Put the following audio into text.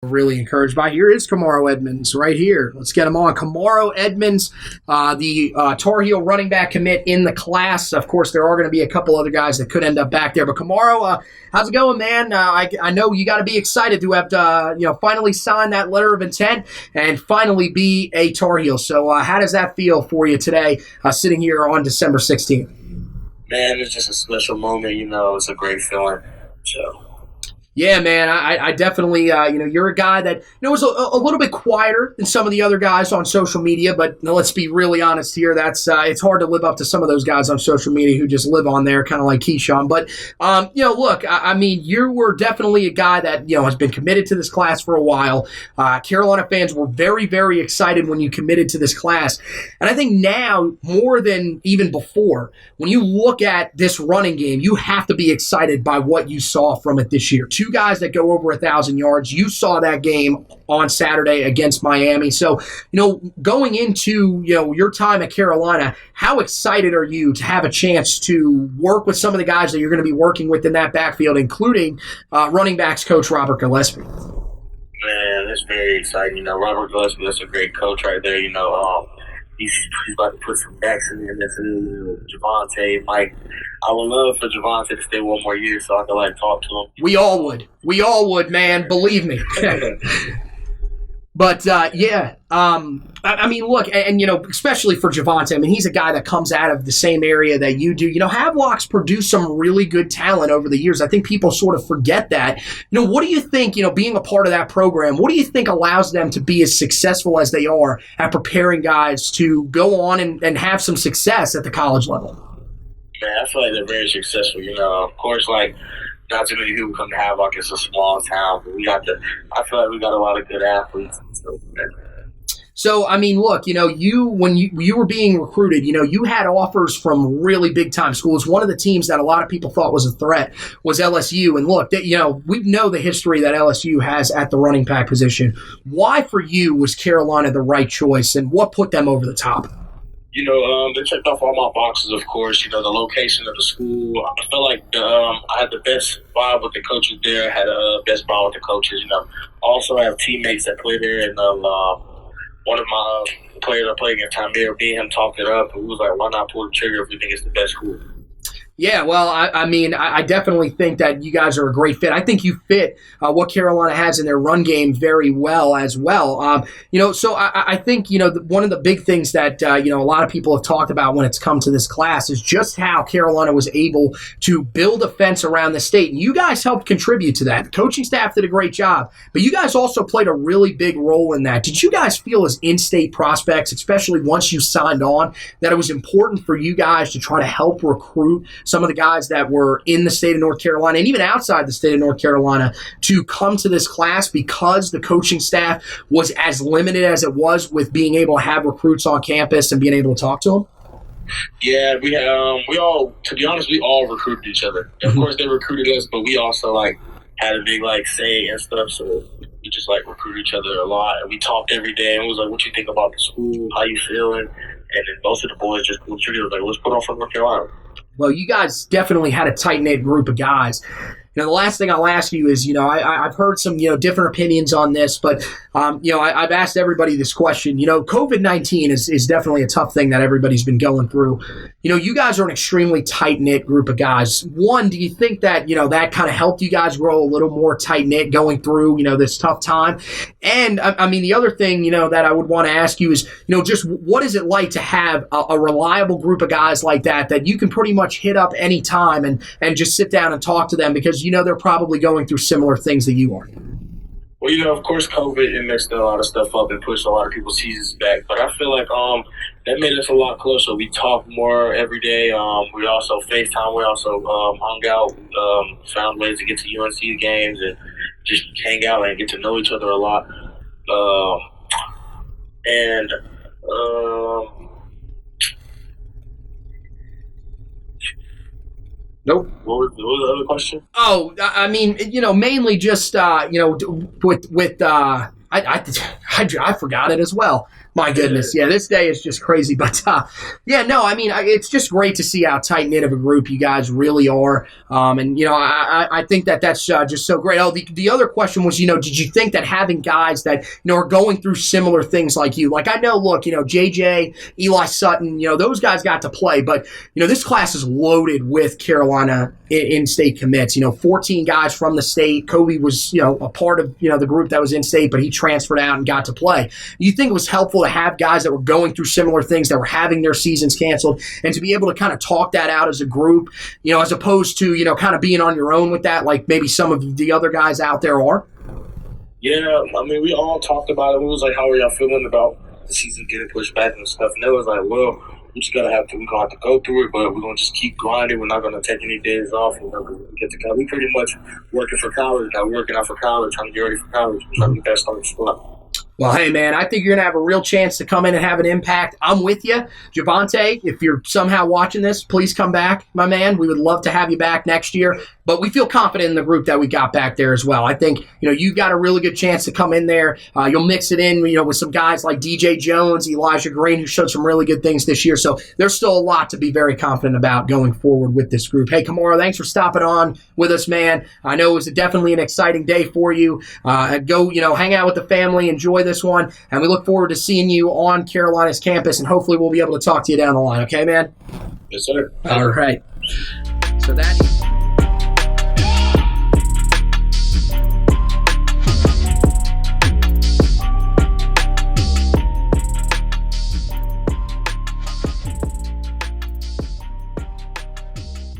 Really encouraged by. Here is Kamarro Edmonds right here. Let's get him on. Kamarro Edmonds, the Tar Heel running back commit in the class. Of course, there are going to be a couple other guys that could end up back there. But Kamarro, how's it going, man? I know you got to be excited to have finally sign that letter of intent and finally be a Tar Heel. So how does that feel for you today, sitting here on December 16th? Man, it's just a special moment. It's a great feeling. So. Yeah, man, I definitely, you're a guy that, was a little bit quieter than some of the other guys on social media, but let's be really honest here. That's it's hard to live up to some of those guys on social media who just live on there, kind of like Keyshawn. But, look, I mean, you were definitely a guy that, has been committed to this class for a while. Carolina fans were very, very excited when you committed to this class. And I think now, more than even before, when you look at this running game, you have to be excited by what you saw from it this year. Two guys that go over 1,000 yards. You saw that game on Saturday against Miami. So, going into, your time at Carolina, how excited are you to have a chance to work with some of the guys that you're going to be working with in that backfield, including running backs coach Robert Gillespie? Man, it's very exciting. Robert Gillespie, that's a great coach right there. He's about to put some backs in there. Javonte, Mike. I would love for Javonte to stay one more year so I could talk to him. We all would. We all would, man. Believe me. But, I mean, look, and especially for Javonte, I mean, he's a guy that comes out of the same area that you do. Havelock's produced some really good talent over the years. I think people sort of forget that. What do you think, being a part of that program, what do you think allows them to be as successful as they are at preparing guys to go on and have some success at the college level? Man, I feel like they're very successful. Of course, not too many people come to Havelock. It's a small town, but I feel like we got a lot of good athletes and stuff. So, I mean, look, when you were being recruited, you had offers from really big-time schools. One of the teams that a lot of people thought was a threat was LSU. And look, we know the history that LSU has at the running back position. Why, for you, was Carolina the right choice, and what put them over the top? They checked off all my boxes, of course. The location of the school. I felt like I had the best vibe with the coaches there. I had the best bond with the coaches. Also, I have teammates that play there, and one of my players I played against, Tamir, me and him talked it up, and we was like, why not pull the trigger if we think it's the best school? Yeah, well, I mean, I definitely think that you guys are a great fit. I think you fit what Carolina has in their run game very well as well. So I think, one of the big things that, a lot of people have talked about when it's come to this class is just how Carolina was able to build a fence around the state. And you guys helped contribute to that. The coaching staff did a great job, but you guys also played a really big role in that. Did you guys feel as in-state prospects, especially once you signed on, that it was important for you guys to try to help recruit some of the guys that were in the state of North Carolina and even outside the state of North Carolina to come to this class because the coaching staff was as limited as it was with being able to have recruits on campus and being able to talk to them? Yeah, we all, to be honest, we all recruited each other. Of course, they recruited us, but we also had a big say and stuff. So we just recruited each other a lot, and we talked every day. And it was like, "What you think about the school? How you feeling?" And then most of the boys just pulled trigger. Let's put on for North Carolina. Well, you guys definitely had a tight-knit group of guys. The last thing I'll ask you is, I've heard some, different opinions on this, but, I've asked everybody this question. COVID-19 is definitely a tough thing that everybody's been going through. You guys are an extremely tight-knit group of guys. One, do you think that, that kind of helped you guys grow a little more tight-knit going through, this tough time? And, I mean, the other thing, that I would want to ask you is, just what is it like to have a reliable group of guys like that you can pretty much hit up any time and just sit down and talk to them because, they're probably going through similar things that you are? Well, of course, COVID, it messed a lot of stuff up and pushed a lot of people's seasons back. But I feel like that made us a lot closer. We talk more every day. We also FaceTime. We also hung out, found ways to get to UNC games and just hang out and get to know each other a lot. Nope. What was the other question? Oh, I mean, mainly just, I forgot it as well. My goodness, yeah, this day is just crazy. But yeah, no, I mean, it's just great to see how tight knit of a group you guys really are. And I think that's just so great. Oh, the other question was, did you think that having guys that are going through similar things like you, like I know, look, JJ, Eli Sutton, those guys got to play, but this class is loaded with Carolina in-state commits. 14 guys from the state. Kobe was a part of the group that was in state, but he transferred out and got to play. You think it was helpful to have guys that were going through similar things, that were having their seasons canceled, and to be able to kind of talk that out as a group, as opposed to kind of being on your own with that, like maybe some of the other guys out there are? Yeah, I mean, we all talked about it. We was like, how are y'all feeling about the season getting pushed back and stuff? And it was like, well, we're going to have to go through it, but we're going to just keep grinding. We're not going to take any days off. Because we get to college. We pretty much working for college now. We're working out for college, trying to get ready for college. We're trying to get that starting spot. Well, hey, man, I think you're going to have a real chance to come in and have an impact. I'm with you. Javonte, if you're somehow watching this, please come back, my man. We would love to have you back next year. But we feel confident in the group that we got back there as well. I think, you've got a really good chance to come in there. You'll mix it in, with some guys like DJ Jones, Elijah Green, who showed some really good things this year. So there's still a lot to be very confident about going forward with this group. Hey, Kamarro, thanks for stopping on with us, man. I know it was definitely an exciting day for you. Go, hang out with the family, enjoy this one, and we look forward to seeing you on Carolina's campus, and hopefully we'll be able to talk to you down the line. Okay, man? Yes, sir. All right. So that